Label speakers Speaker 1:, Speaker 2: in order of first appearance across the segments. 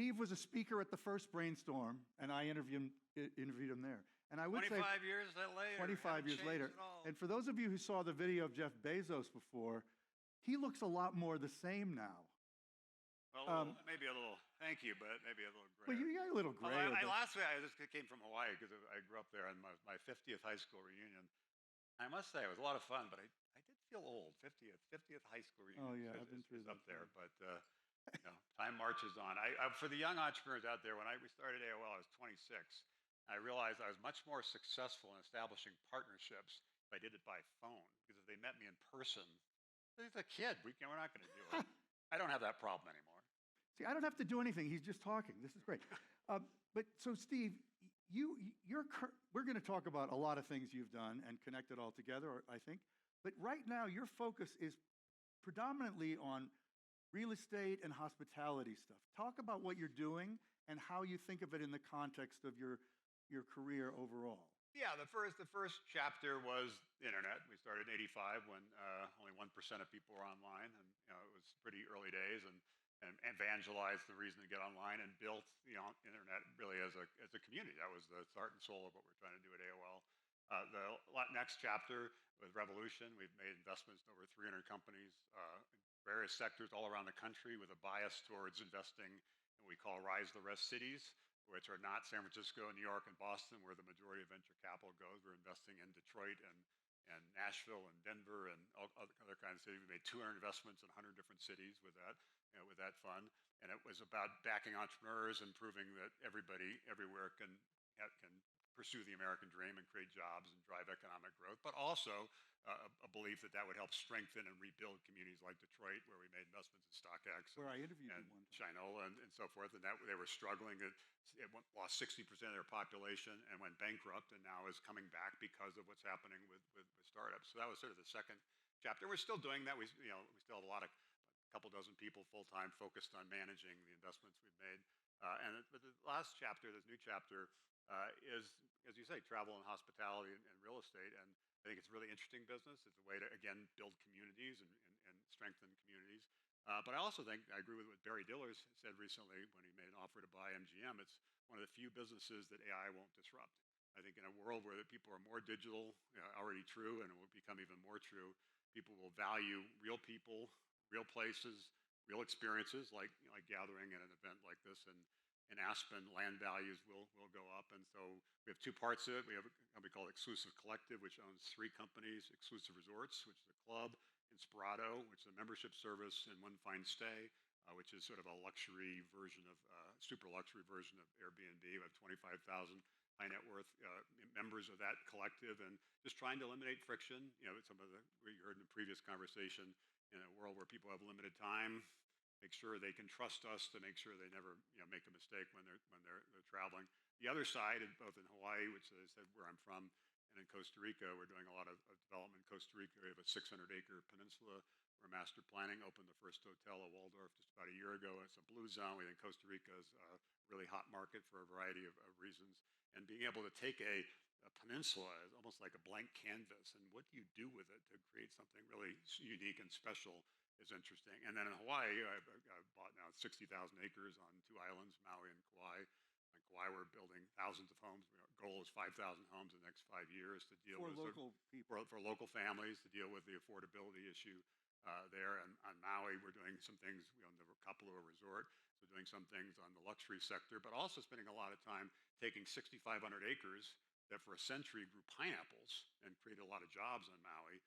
Speaker 1: Steve was a speaker at the first Brainstorm, and I interviewed him there. And I would
Speaker 2: 25 years later.
Speaker 1: 25 years later. And for those of you who saw the video of Jeff Bezos before, he looks a lot more the same now.
Speaker 2: Well, maybe a little, thank you, but maybe a little gray.
Speaker 1: Well, you got a little gray.
Speaker 2: Last week, I just came from Hawaii because I grew up there on my 50th high school reunion. I must say, it was a lot of fun, but I did feel old. 50th high school reunion.
Speaker 1: Oh, yeah, I've been through that.
Speaker 2: Up there, but time marches on. For the young entrepreneurs out there, when we started AOL, I was 26. I realized I was much more successful in establishing partnerships if I did it by phone, because if they met me in person, he's a kid. We're not going to do it. I don't have that problem anymore.
Speaker 1: See, I don't have to do anything. He's just talking. This is great. But so, Steve, we're going to talk about a lot of things you've done and connect it all together, I think. But right now, your focus is predominantly on real estate and hospitality stuff. Talk about what you're doing and how you think of it in the context of your career overall.
Speaker 2: Yeah, the first chapter was the internet. We started in '85 when only 1% of people were online, and it was pretty early days, and evangelized the reason to get online and built the internet really as a community. That was the heart and soul of what we're trying to do at AOL. The next chapter was Revolution. We've made investments in over 300 companies in various sectors all around the country, with a bias towards investing in what we call rise the rest cities, which are not San Francisco, New York, and Boston, where the majority of venture capital goes. We're investing in Detroit and Nashville and Denver and other kinds of cities. We made 200 investments in 100 different cities with that fund. And it was about backing entrepreneurs and proving that everybody everywhere can pursue the American dream and create jobs and drive economic growth, but also a belief that would help strengthen and rebuild communities like Detroit, where we made investments in StockX,
Speaker 1: where I interviewed
Speaker 2: and
Speaker 1: you one time.
Speaker 2: Shinola and so forth, and that they were struggling. It lost 60% of their population and went bankrupt, and now is coming back because of what's happening with startups. So that was sort of the second chapter. We're still doing that. We still have a couple dozen people full-time focused on managing the investments we've made. But the last chapter, this new chapter, is, as you say, travel and hospitality and real estate. And I think it's a really interesting business. It's a way to, again, build communities and strengthen communities. But I also think, I agree with what Barry Dillers said recently when he made an offer to buy MGM. It's one of the few businesses that AI won't disrupt. I think in a world where the people are more digital, already true, and it will become even more true, people will value real people, real places, real experiences, like gathering at an event like this. And in Aspen, land values will go up. And so we have two parts of it. We have a company called Exclusive Collective, which owns 3 companies: Exclusive Resorts, which is a club; Inspirato, which is a membership service; and One Fine Stay, which is sort of a luxury version of, super luxury version of Airbnb. We have 25,000 high net worth members of that collective, and just trying to eliminate friction. Some of we heard in the previous conversation, in a world where people have limited time, make sure they can trust us to make sure they never make a mistake when they're traveling. The other side, both in Hawaii, which is where I'm from, and in Costa Rica, we're doing a lot of development in Costa Rica. We have a 600-acre peninsula. We're master planning, opened the first hotel at Waldorf just about a year ago. It's a blue zone. We think Costa Rica is a really hot market for a variety of reasons. And being able to take a peninsula is almost like a blank canvas, and what do you do with it to create something really unique and special is interesting. And then in Hawaii, I've bought now 60,000 acres on 2 islands, Maui and Kauai. On Kauai, we're building thousands of homes. Our goal is 5,000 homes in the next 5 years to deal with
Speaker 1: local people,
Speaker 2: for local families, to deal with the affordability issue there. And on Maui, we're doing some things. We own the Kapalua Resort, so doing some things on the luxury sector, but also spending a lot of time taking 6,500 acres that for a century grew pineapples and created a lot of jobs on Maui,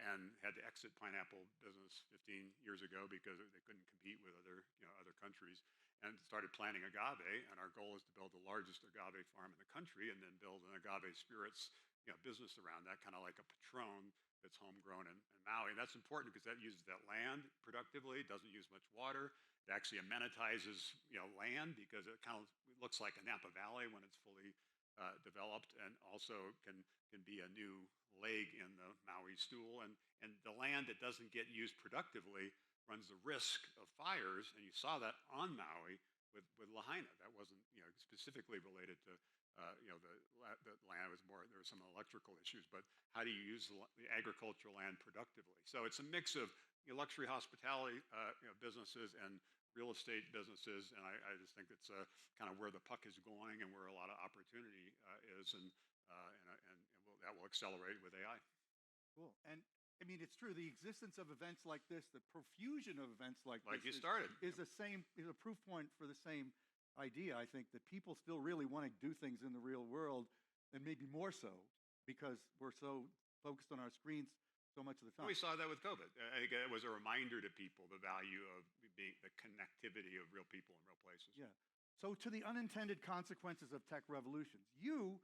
Speaker 2: and had to exit pineapple business 15 years ago because they couldn't compete with other countries, and started planting agave. And our goal is to build the largest agave farm in the country, and then build an agave spirits business around that, kind of like a Patron that's homegrown in Maui. And that's important because that uses that land productively. It doesn't use much water. It actually amenitizes land, because it kind of looks like a Napa Valley when it's fully developed, and also can be a new leg in the Maui stool. And the land that doesn't get used productively runs the risk of fires, and you saw that on Maui with Lahaina. That wasn't specifically related to the land. It was more, there were some electrical issues, but how do you use the agricultural land productively? So it's a mix of luxury hospitality businesses and real estate businesses, and I just think it's kind of where the puck is going and where a lot of opportunity is, and that will accelerate with AI.
Speaker 1: Cool. And I mean, it's true. The existence of events like this, the profusion of events like
Speaker 2: Like
Speaker 1: this,
Speaker 2: you started.
Speaker 1: is a proof point for the same idea. I think that people still really want to do things in the real world, and maybe more so because we're so focused on our screens so much of the time.
Speaker 2: We saw that with COVID. I think it was a reminder to people the value of being the connectivity of real people in real places.
Speaker 1: Yeah. So to the unintended consequences of tech revolutions, you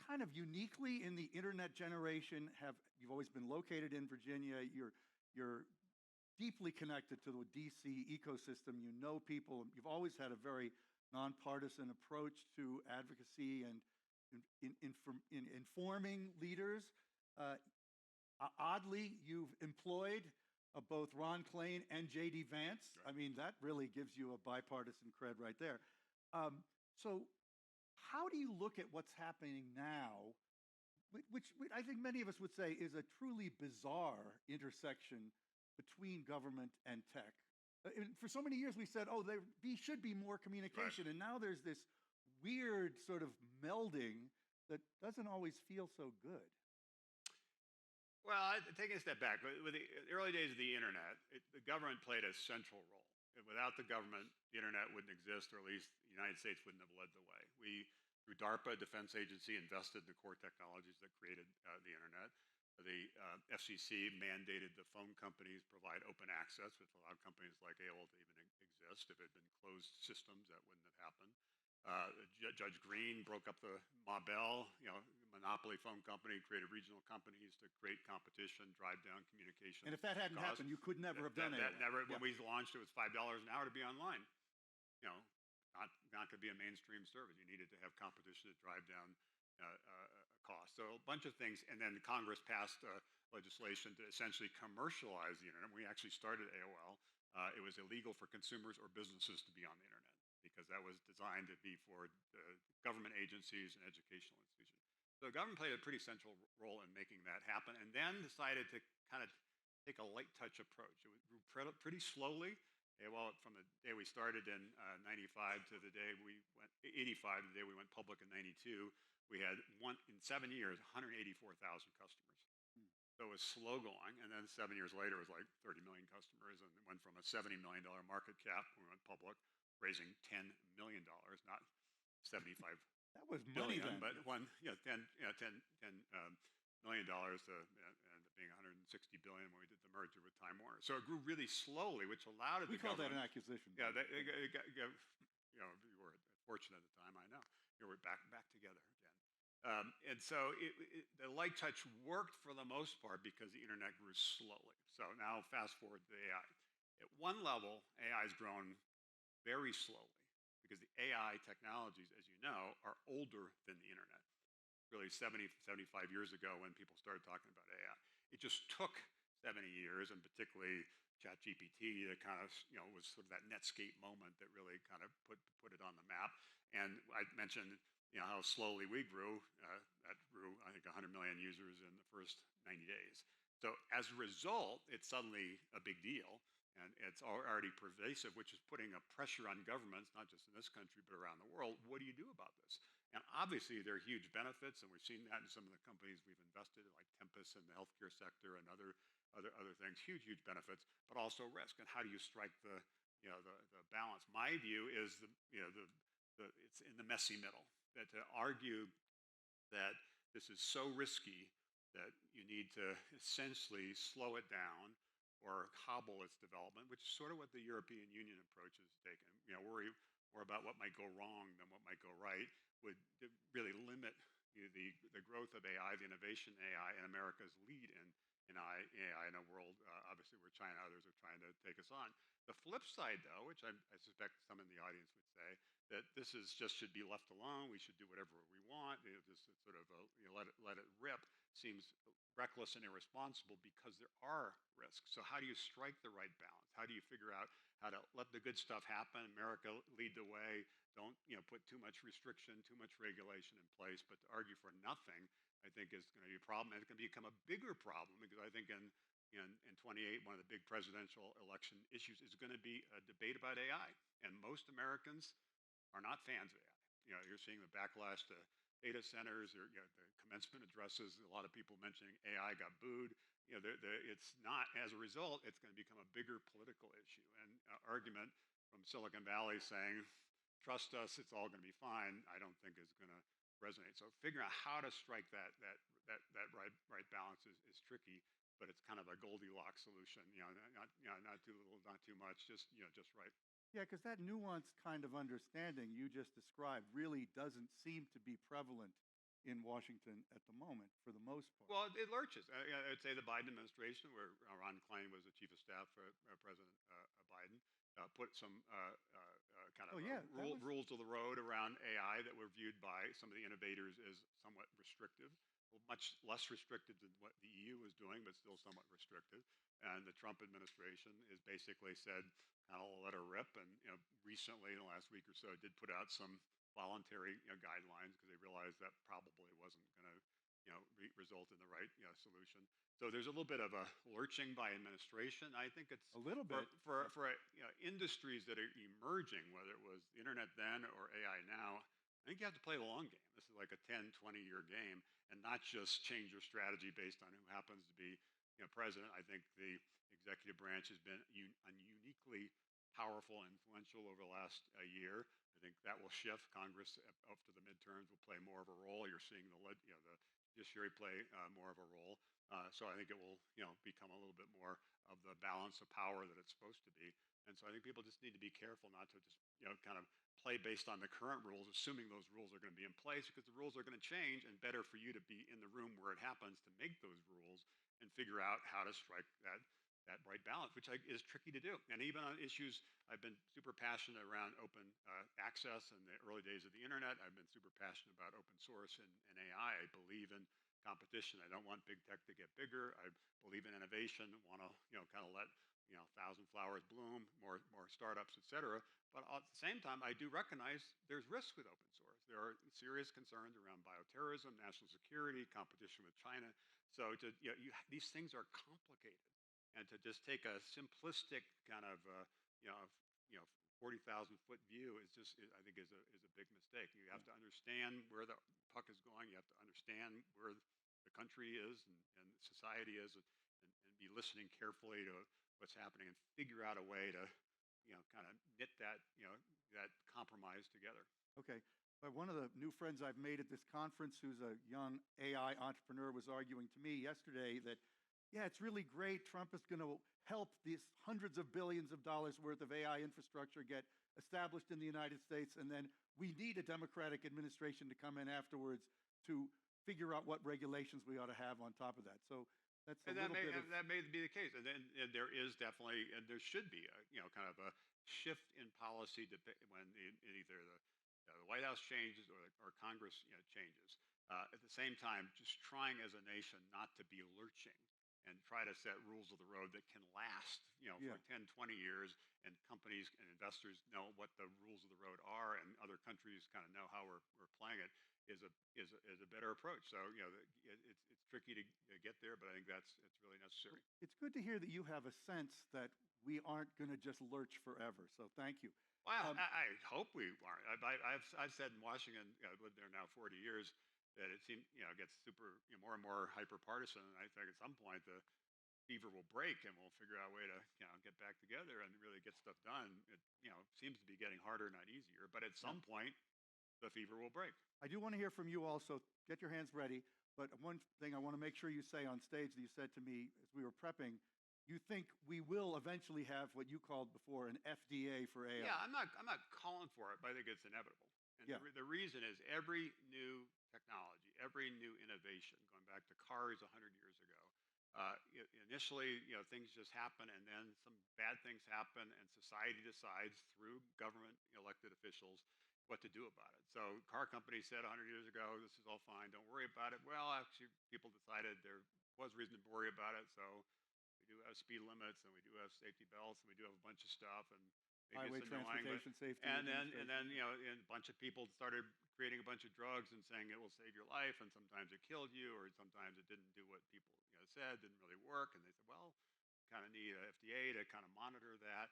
Speaker 1: kind of uniquely in the internet generation you've always been located in Virginia. You're deeply connected to the DC ecosystem. You know people. You've always had a very nonpartisan approach to advocacy and in informing leaders. Oddly, you've employed both Ron Klain and J.D. Vance.
Speaker 2: Right.
Speaker 1: I mean, that really gives you a bipartisan cred right there. So how do you look at what's happening now, which I think many of us would say is a truly bizarre intersection between government and tech? For so many years we said, oh, there should be more communication,
Speaker 2: Right.
Speaker 1: and now there's this weird sort of melding that doesn't always feel so good.
Speaker 2: Well, taking a step back, with the early days of the internet, the government played a central role. And without the government, the internet wouldn't exist, or at least the United States wouldn't have led the way. We, through DARPA, Defense Agency, invested in the core technologies that created the internet. The FCC mandated the phone companies provide open access, which allowed companies like AOL to even exist. If it had been closed systems, that wouldn't have happened. Judge Green broke up the Ma Bell, monopoly phone company, created regional companies to create competition, drive down communication.
Speaker 1: And if that hadn't
Speaker 2: costs.
Speaker 1: happened, you could never have done it.
Speaker 2: When we launched, it was $5 an hour to be online. You know, not going to be a mainstream service. You needed to have competition to drive down costs. So a bunch of things, and then Congress passed legislation to essentially commercialize the internet. When we actually started AOL, it was illegal for consumers or businesses to be on the internet because that was designed to be for government agencies and educational institutions. So the government played a pretty central role in making that happen, and then decided to kind of take a light touch approach. It grew pretty slowly. Well, from the day we started in 95 to the day we went 85, the day we went public in 92, we had in 7 years 184,000 customers. So it was slow going, and then 7 years later, it was like 30 million customers, and it went from a $70 million market cap when we went public, raising $10 million, not 75
Speaker 1: That was money
Speaker 2: billion,
Speaker 1: then.
Speaker 2: but $10 million to end up being 160 billion when we did the merger with Time Warner. So it grew really slowly, which allowed it.
Speaker 1: We called that an acquisition.
Speaker 2: Yeah, we were fortunate at the time. I know. We're back together again. And so the light touch worked for the most part because the internet grew slowly. So now fast forward to AI. At one level, AI has grown very slowly because the AI technologies, as you know, are older than the internet. Really 70, 75 years ago when people started talking about AI. It just took 70 years, and particularly ChatGPT, that kind of was sort of that Netscape moment that really kind of put it on the map. And I mentioned how slowly we grew. That grew, I think, 100 million users in the first 90 days. So as a result, it's suddenly a big deal, and it's already pervasive, which is putting a pressure on governments, not just in this country, but around the world. What do you do about this? And obviously, there are huge benefits, and we've seen that in some of the companies we've invested in, like Tempest in the healthcare sector and other things. Huge benefits, but also risk. And how do you strike the balance? My view is it's in the messy middle. That to argue that this is so risky that you need to essentially slow it down or hobble its development, which is sort of what the European Union approach has taken. Worry more about what might go wrong than what might go right, would really limit the growth of AI, the innovation in AI, and America's lead in AI in a world, obviously, where China and others are trying to take us on. The flip side, though, which I suspect some in the audience would say, that this should be left alone. We should do whatever we want. Just sort of let it rip seems reckless and irresponsible because there are risks. So how do you strike the right balance? How do you figure out how to let the good stuff happen? America lead the way. Don't put too much restriction, too much regulation in place. But to argue for nothing, I think, is going to be a problem, and it's going to become a bigger problem because I think in in 28, one of the big presidential election issues is going to be a debate about AI. And most Americans are not fans of AI. You're seeing the backlash to data centers, or the commencement addresses. A lot of people mentioning AI got booed. It's not. As a result, it's going to become a bigger political issue. And argument from Silicon Valley saying, "Trust us, it's all going to be fine," I don't think is going to resonate. So figuring out how to strike that right balance is tricky. But it's kind of a Goldilocks solution. Not too little, not too much. Just right.
Speaker 1: Yeah, because that nuanced kind of understanding you just described really doesn't seem to be prevalent in Washington at the moment, for the most part.
Speaker 2: Well, it lurches. I'd say the Biden administration, where Ron Klain was the chief of staff for President Biden, put some kind of
Speaker 1: Oh, yeah, that was
Speaker 2: rules of the road around AI that were viewed by some of the innovators as somewhat restrictive. Well, much less restrictive than what the EU was doing, but still somewhat restrictive. And the Trump administration has basically said, kind of let her rip. And recently, in the last week or so, did put out some voluntary guidelines because they realized that probably wasn't going to result in the right solution. So there's a little bit of a lurching by administration. I think it's
Speaker 1: a little bit.
Speaker 2: for industries that are emerging, whether it was the internet then or AI now. I think you have to play the long game. This is like a 10, 20-year game, and not just change your strategy based on who happens to be president. I think the executive branch has been uniquely powerful and influential over the last year. I think that will shift. Congress, up to the midterms, will play more of a role. You're seeing the judiciary play more of a role. So I think it will become a little bit more of the balance of power that it's supposed to be. And so I think people just need to be careful not to just kind of play based on the current rules, assuming those rules are going to be in place, because the rules are going to change, and better for you to be in the room where it happens to make those rules and figure out how to strike that right balance, which is tricky to do. And even on issues, I've been super passionate around open access in the early days of the internet. I've been super passionate about open source and AI. I believe in competition. I don't want big tech to get bigger. I believe in innovation. Want to kind of let thousand flowers bloom, more startups, et cetera. But at the same time, I do recognize there's risk with open source. There are serious concerns around bioterrorism, national security, competition with China. So these things are complicated. And to just take a simplistic kind of 40,000-foot view I think is a big mistake. You have to understand where the puck is going. You have to understand where the country is and society is, and be listening carefully to what's happening and figure out a way to kind of knit that compromise together.
Speaker 1: Okay. But one of the new friends I've made at this conference, who's a young AI entrepreneur, was arguing to me yesterday that, yeah, it's really great. Trump is going to help these hundreds of billions of dollars worth of AI infrastructure get established in the United States, and then we need a Democratic administration to come in afterwards to figure out what regulations we ought to have on top of that. So that's a little bit of...
Speaker 2: That may be the case. And then there is definitely, and there should be kind of a shift in policy when either the White House changes or Congress changes. At the same time, just trying as a nation not to be lurching and try to set rules of the road that can last, for 10, 20 years, and companies and investors know what the rules of the road are, and other countries kind of know how we're playing it, is a better approach. So it's tricky to get there, but I think it's really necessary.
Speaker 1: It's good to hear that you have a sense that we aren't going to just lurch forever. So thank you.
Speaker 2: Well, I hope we aren't. I've said in Washington, I've lived there now 40 years, that it seems gets super more and more hyper partisan, and I think at some point the fever will break, and we'll figure out a way to get back together and really get stuff done. It seems to be getting harder, not easier, but at some point the fever will break.
Speaker 1: I do want to hear from you also. Get your hands ready. But one thing I want to make sure you say on stage that you said to me as we were prepping, you think we will eventually have what you called before an FDA for AI.
Speaker 2: Yeah, I'm not calling for it, but I think it's inevitable. And the reason is every new technology, every new innovation, going back to cars 100 years ago, initially, things just happen, and then some bad things happen, and society decides through government elected officials what to do about it. So car companies said 100 years ago, this is all fine, don't worry about it. Well, actually, people decided there was reason to worry about it, so we do have speed limits, and we do have safety belts, and we do have a bunch of stuff, and maybe
Speaker 1: Highway
Speaker 2: it's annoying, but
Speaker 1: Transportation Safety
Speaker 2: and
Speaker 1: Administration.
Speaker 2: then and a bunch of people started creating a bunch of drugs and saying it will save your life, and sometimes it killed you, or sometimes it didn't do what people said, didn't really work, and they said, well, kind of need a FDA to kind of monitor that.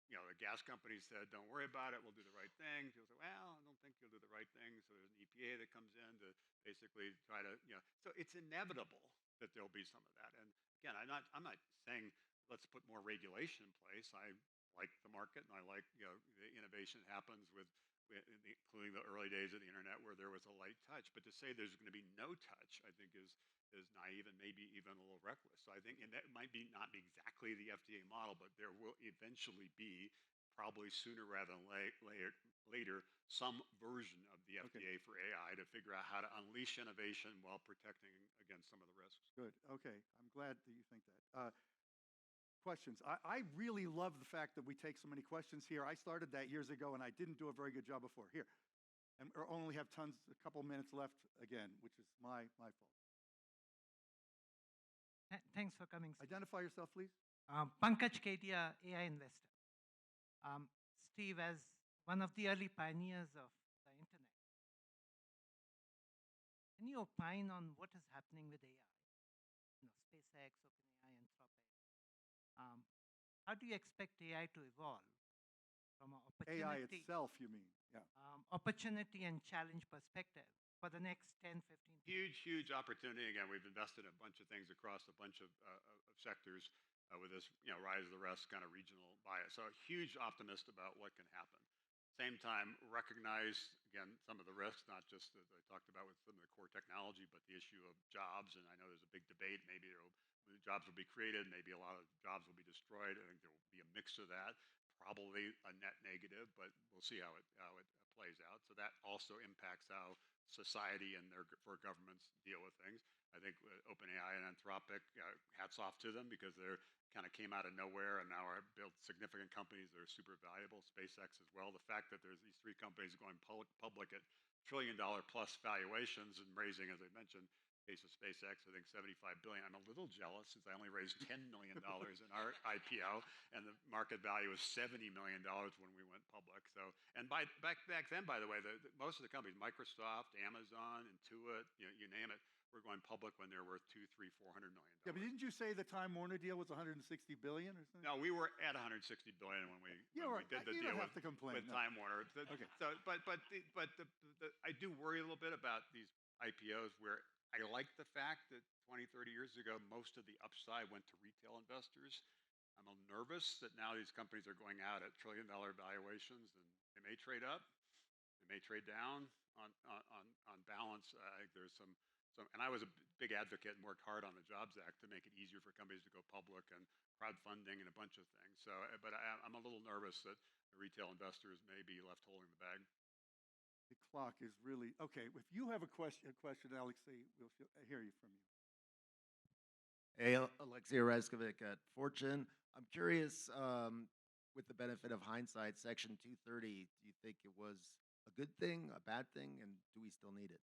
Speaker 2: The gas companies said, don't worry about it, we'll do the right thing. People said, well, I don't think you'll do the right thing. So there's an EPA that comes in to basically try to, so it's inevitable that there'll be some of that. And again, I'm not saying let's put more regulation in place. I like the market, and I like, the innovation that happens including the early days of the internet where there was a light touch. But to say there's going to be no touch, I think is naive and maybe even a little reckless. So I think, and that might not be exactly the FDA model, but there will eventually be, probably sooner rather than later, some version of the FDA for AI to figure out how to unleash innovation while protecting against some of the risks.
Speaker 1: Good. Okay. I'm glad that you think that. Questions. I really love the fact that we take so many questions here. I started that years ago, and I didn't do a very good job before. Here. And I only have a couple minutes left again, which is my fault.
Speaker 3: Thanks for coming.
Speaker 1: Identify yourself, please.
Speaker 3: Pankaj Kedia, AI investor. Steve, as one of the early pioneers of the internet, can you opine on what is happening with AI? SpaceX, OpenAI, Anthropic. How do you expect AI to evolve from an opportunity?
Speaker 1: AI itself, you mean? Yeah.
Speaker 3: Opportunity and challenge perspective for the next 10, 15 years.
Speaker 2: Huge opportunity. Again, we've invested in a bunch of things across a bunch of sectors with this, rise of the rest kind of regional bias. So a huge optimist about what can happen. Same time, recognize, again, some of the risks, not just that I talked about with some of the core technology, but the issue of jobs. And I know there's a big debate. Maybe jobs will be created. Maybe a lot of jobs will be destroyed. I think there will be a mix of that. Probably a net negative, but we'll see how it plays out. So that also impacts how society and for governments deal with things. I think OpenAI and Anthropic, hats off to them because they're kind of came out of nowhere and now are built significant companies that are super valuable. SpaceX as well. The fact that there's these three companies going public at $1 trillion plus valuations and raising, as I mentioned, case of SpaceX, I think $75 billion. I'm a little jealous since I only raised $10 million in our IPO, and the market value was $70 million when we went public. So, and back then, by the way, most of the companies, Microsoft, Amazon, Intuit, you name it, were going public when they're worth $200, $300, $400 million.
Speaker 1: Yeah, but didn't you say the Time Warner deal was $160 billion or something?
Speaker 2: No, we were at $160 billion when we did the deal with Time Warner.
Speaker 1: Okay.
Speaker 2: So, but I do worry a little bit about these IPOs where I like the fact that 20, 30 years ago, most of the upside went to retail investors. I'm a little nervous that now these companies are going out at trillion-dollar valuations, and they may trade up, they may trade down. On balance, I think there's some, and I was a big advocate and worked hard on the Jobs Act to make it easier for companies to go public and crowdfunding and a bunch of things. So, but I'm a little nervous that the retail investors may be left holding the bag.
Speaker 1: The clock is really okay. If you have a question, Alexei, we'll hear you from you.
Speaker 4: Hey, Alexei Rezkovic at Fortune. I'm curious, with the benefit of hindsight, Section 230, do you think it was a good thing, a bad thing, and do we still need it?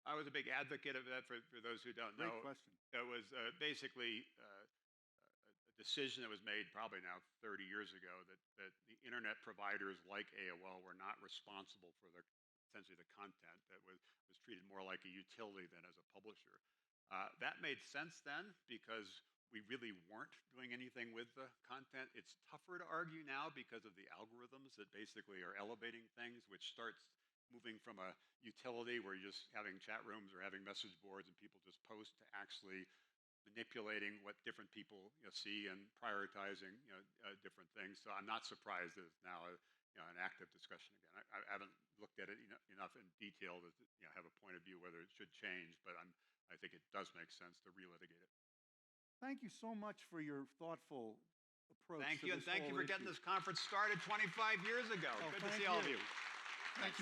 Speaker 2: I was a big advocate of that for those who don't know.
Speaker 1: Great question.
Speaker 2: It was basically a decision that was made probably now 30 years ago that the internet providers like AOL were not responsible for essentially the content, that was treated more like a utility than as a publisher. That made sense then because we really weren't doing anything with the content. It's tougher to argue now because of the algorithms that basically are elevating things, which starts moving from a utility where you're just having chat rooms or having message boards and people just post to actually manipulating what different people see and prioritizing different things. So I'm not surprised that it's now an active discussion again. I haven't looked at it enough in detail to have a point of view whether it should change, but I think it does make sense to relitigate it.
Speaker 1: Thank you so much for your thoughtful approach.
Speaker 2: Thank you, and thank you for getting this conference started 25 years ago. Good to see all of you.
Speaker 1: Thank you.